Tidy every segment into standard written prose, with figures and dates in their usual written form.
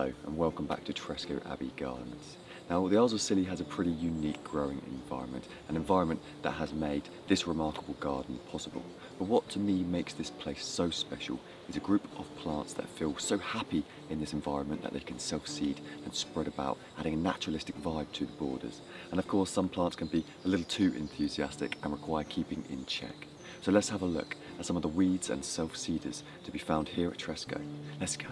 Hello and welcome back to Tresco Abbey Gardens. Now the Isles of Scilly has a pretty unique growing environment, an environment that has made this remarkable garden possible. But what to me makes this place so special is a group of plants that feel so happy in this environment that they can self-seed and spread about, adding a naturalistic vibe to the borders. And of course some plants can be a little too enthusiastic and require keeping in check. So let's have a look at some of the weeds and self-seeders to be found here at Tresco. Let's go.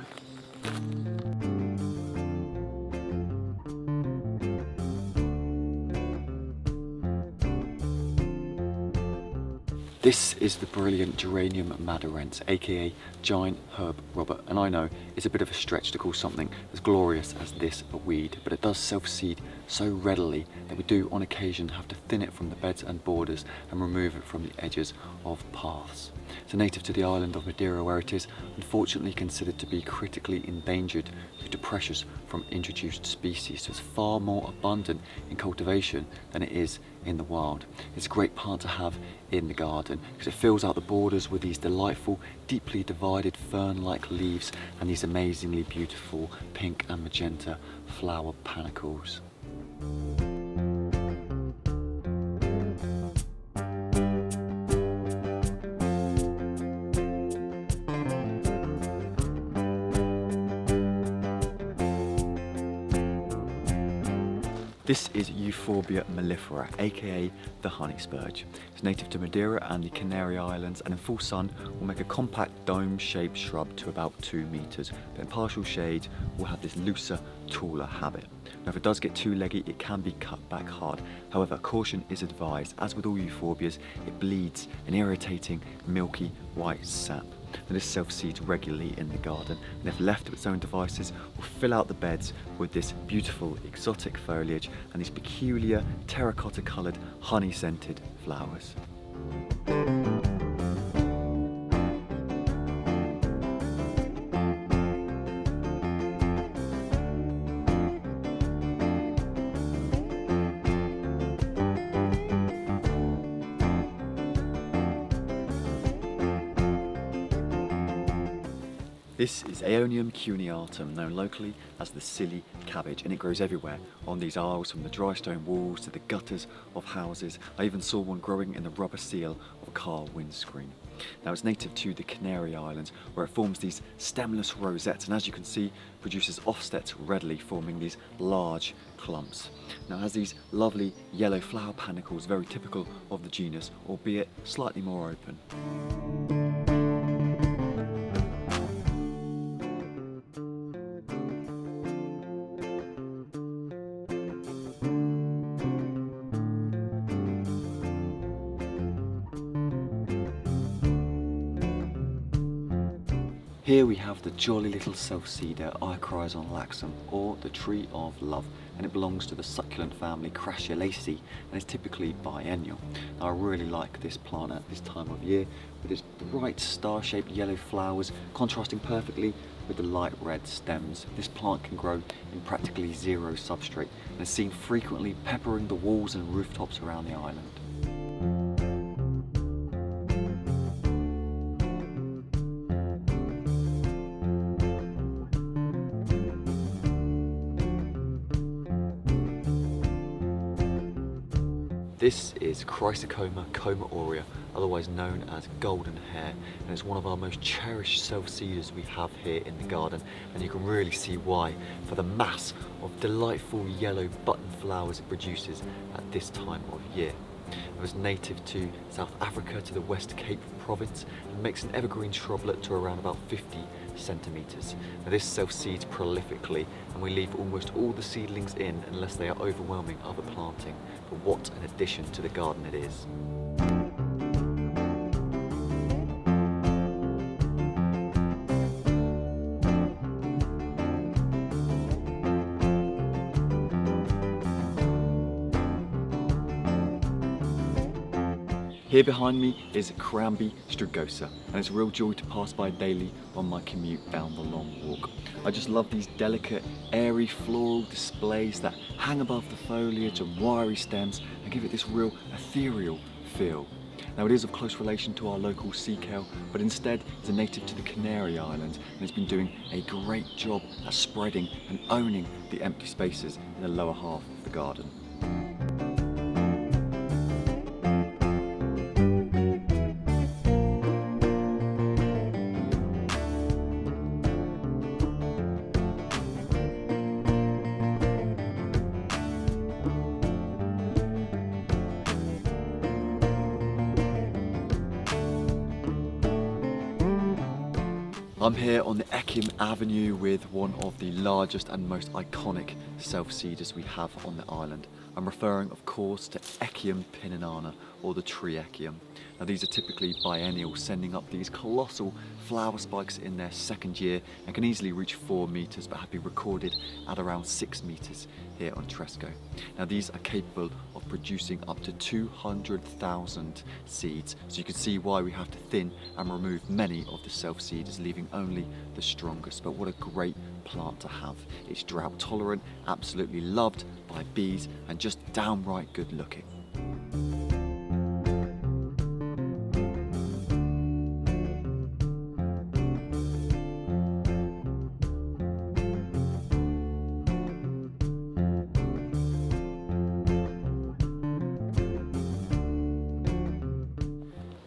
This is the brilliant Geranium madurense, aka giant herb robber, and I know it's a bit of a stretch to call something as glorious as this a weed, but it does self-seed so readily that we do on occasion have to thin it from the beds and borders and remove it from the edges of paths. It's a native to the island of Madeira, where it is unfortunately considered to be critically endangered due to pressures from introduced species, so it's far more abundant in cultivation than it is in the wild. It's a great plant to have in the garden because it fills out the borders with these delightful, deeply divided fern-like leaves and these amazingly beautiful pink and magenta flower panicles. This is Euphorbia mellifera, aka the honey spurge. It's native to Madeira and the Canary Islands, and in full sun will make a compact dome-shaped shrub to about 2 meters, but in partial shade will have this looser, taller habit. Now if it does get too leggy, it can be cut back hard. However, caution is advised. As with all euphorbias, it bleeds an irritating, milky white sap. And this self-seeds regularly in the garden, and if left to its own devices will fill out the beds with this beautiful exotic foliage and these peculiar terracotta coloured honey scented flowers. This is Aeonium cuneatum, known locally as the Scilly cabbage, and it grows everywhere on these isles, from the dry stone walls to the gutters of houses. I even saw one growing in the rubber seal of a car windscreen. Now it's native to the Canary Islands, where it forms these stemless rosettes, and as you can see produces offsets readily, forming these large clumps. Now it has these lovely yellow flower panicles, very typical of the genus, albeit slightly more open. Here we have the jolly little self-seeder Ichryson laxum, or the tree of love, and it belongs to the succulent family Crassulaceae and is typically biennial. Now I really like this plant at this time of year, with its bright star-shaped yellow flowers contrasting perfectly with the light red stems. This plant can grow in practically zero substrate and is seen frequently peppering the walls and rooftops around the island. This is Chrysocoma coma aurea, otherwise known as golden hair, and it's one of our most cherished self-seeders we have here in the garden, and you can really see why for the mass of delightful yellow button flowers it produces at this time of year. It was native to South Africa, to the West Cape province, and makes an evergreen shrublet to around about 50 centimetres. Now this self-seeds prolifically, and we leave almost all the seedlings in unless they are overwhelming other planting. But what an addition to the garden it is. Here behind me is Crambe strigosa, and it's a real joy to pass by daily on my commute down the long walk. I just love these delicate, airy floral displays that hang above the foliage and wiry stems and give it this real ethereal feel. Now it is of close relation to our local sea kale, but instead is a native to the Canary Island, and it's been doing a great job at spreading and owning the empty spaces in the lower half of the garden. I'm here on the Echium Avenue with one of the largest and most iconic self-seeders we have on the island. I'm referring of course to Echium pininana, or the tree Echium. Now these are typically biennial, sending up these colossal flower spikes in their second year and can easily reach 4 meters, but have been recorded at around 6 meters here on Tresco. Now these are capable of producing up to 200,000 seeds, so you can see why we have to thin and remove many of the self-seeders, leaving only the strongest. But what a great plant to have. It's drought tolerant, absolutely loved by bees, and just downright good looking.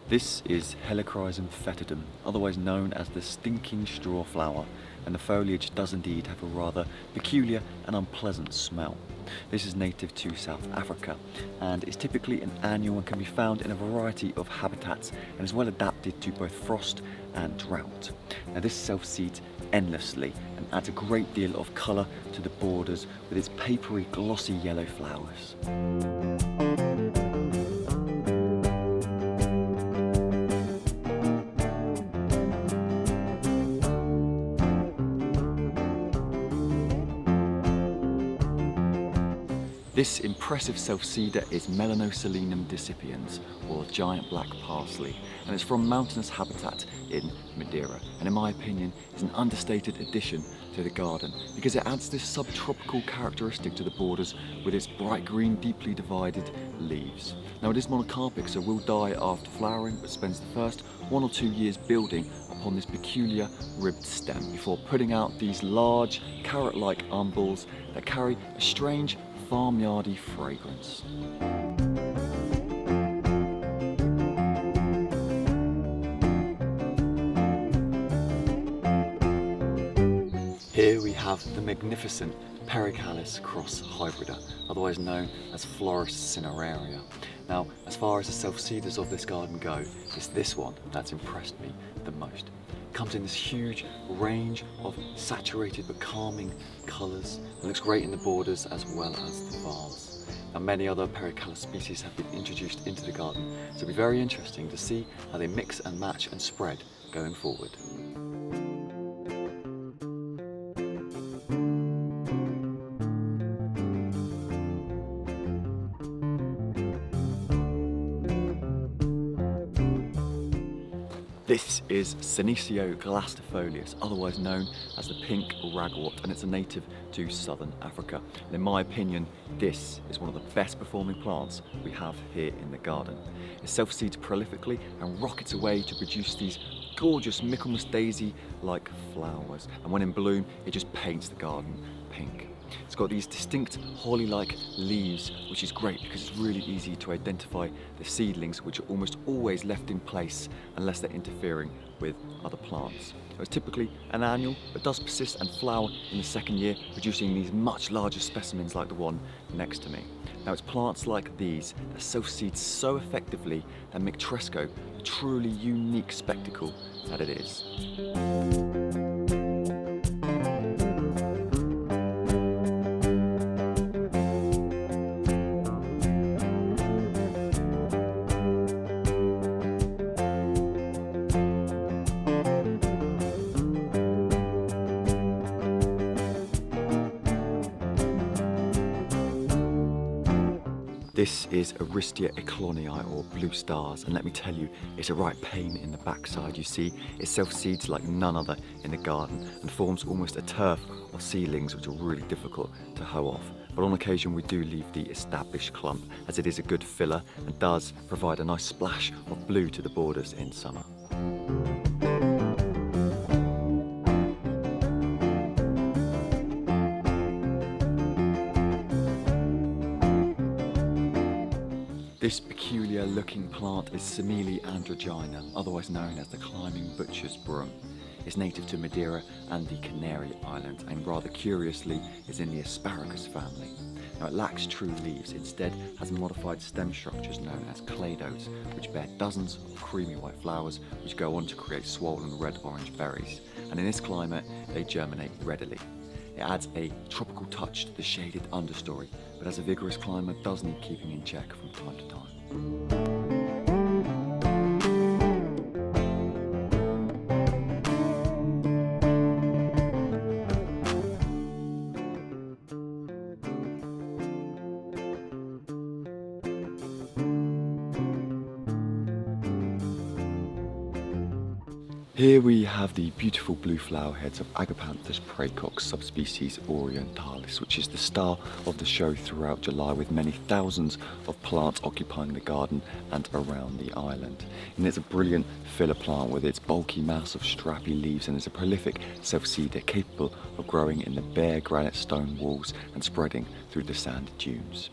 This is Helichrysum foetidum, otherwise known as the stinking straw flower, and the foliage does indeed have a rather peculiar and unpleasant smell. This is native to South Africa and is typically an annual and can be found in a variety of habitats and is well adapted to both frost and drought. Now this self-seeds endlessly and adds a great deal of colour to the borders with its papery glossy yellow flowers. This impressive self-seeder is Melanosolenum decipiens, or giant black parsley, and it's from mountainous habitat in Madeira, and in my opinion is an understated addition to the garden because it adds this subtropical characteristic to the borders with its bright green, deeply divided leaves. Now it is monocarpic, so will die after flowering, but spends the first 1 or 2 years building upon this peculiar ribbed stem before putting out these large carrot-like umbels that carry a strange farmyardy fragrance. Here we have the magnificent Pericallis cross hybrida, otherwise known as Floris cineraria. Now, as far as the self-seeders of this garden go, it's this one that's impressed me the most. Comes in this huge range of saturated but calming colours. It looks great in the borders as well as the vase. Now many other Pericallis species have been introduced into the garden, so it'll be very interesting to see how they mix and match and spread going forward. This is Senecio glastifolius, otherwise known as the pink ragwort, and it's a native to southern Africa. And in my opinion, this is one of the best performing plants we have here in the garden. It self-seeds prolifically and rockets away to produce these gorgeous Michaelmas daisy-like flowers, and when in bloom, it just paints the garden pink. It's got these distinct holly-like leaves, which is great because it's really easy to identify the seedlings, which are almost always left in place unless they're interfering with other plants. It's typically an annual, but does persist and flower in the second year, producing these much larger specimens like the one next to me. Now it's plants like these that self-seed so effectively that make Tresco a truly unique spectacle that it is. This is Aristia eclonii, or blue stars, and let me tell you, it's a right pain in the backside. You see, it self-seeds like none other in the garden and forms almost a turf of seedlings which are really difficult to hoe off. But on occasion we do leave the established clump, as it is a good filler and does provide a nice splash of blue to the borders in summer. This peculiar looking plant is Simile androgyna, otherwise known as the climbing butcher's broom. It's native to Madeira and the Canary Island, and rather curiously is in the asparagus family. Now, it lacks true leaves, instead has modified stem structures known as cladodes, which bear dozens of creamy white flowers which go on to create swollen red-orange berries, and in this climate they germinate readily. It adds a tropical touch to the shaded understory, but as a vigorous climber does need keeping in check from time to time. Here we have the beautiful blue flower heads of Agapanthus praecox subspecies orientalis, which is the star of the show throughout July, with many thousands of plants occupying the garden and around the island. And it's a brilliant filler plant with its bulky mass of strappy leaves, and is a prolific self-seeder capable of growing in the bare granite stone walls and spreading through the sand dunes.